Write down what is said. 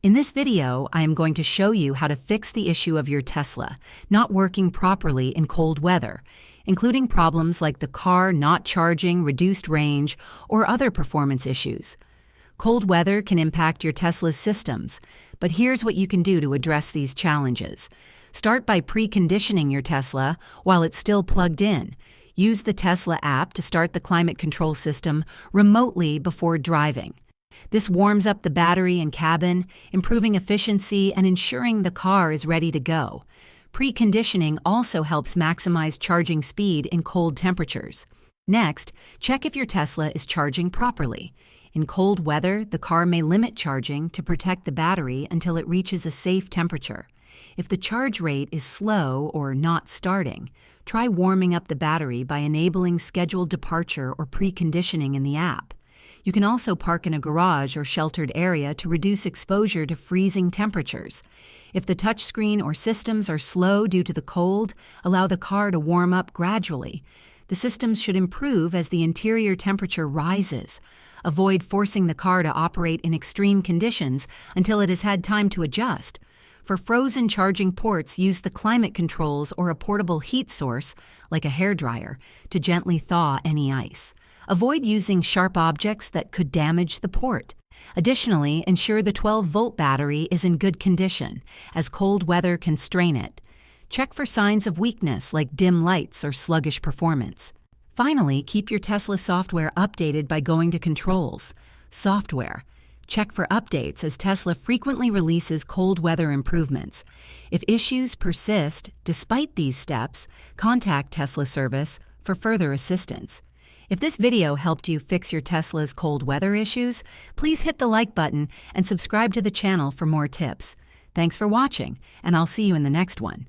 In this video, I am going to show you how to fix the issue of your Tesla not working properly in cold weather, including problems like the car not charging, reduced range, or other performance issues. Cold weather can impact your Tesla's systems, but here's what you can do to address these challenges. Start by preconditioning your Tesla while it's still plugged in. Use the Tesla app to start the climate control system remotely before driving. This warms up the battery and cabin, improving efficiency and ensuring the car is ready to go. Preconditioning also helps maximize charging speed in cold temperatures. Next, check if your Tesla is charging properly. In cold weather, the car may limit charging to protect the battery until it reaches a safe temperature. If the charge rate is slow or not starting, try warming up the battery by enabling scheduled departure or preconditioning in the app. You can also park in a garage or sheltered area to reduce exposure to freezing temperatures. If the touchscreen or systems are slow due to the cold, allow the car to warm up gradually. The systems should improve as the interior temperature rises. Avoid forcing the car to operate in extreme conditions until it has had time to adjust. For frozen charging ports, use the climate controls or a portable heat source, like a hairdryer, to gently thaw any ice. Avoid using sharp objects that could damage the port. Additionally, ensure the 12-volt battery is in good condition, as cold weather can strain it. Check for signs of weakness like dim lights or sluggish performance. Finally, keep your Tesla software updated by going to Controls, Software. Check for updates as Tesla frequently releases cold weather improvements. If issues persist despite these steps, contact Tesla service for further assistance. If this video helped you fix your Tesla's cold weather issues, please hit the like button and subscribe to the channel for more tips. Thanks for watching, and I'll see you in the next one.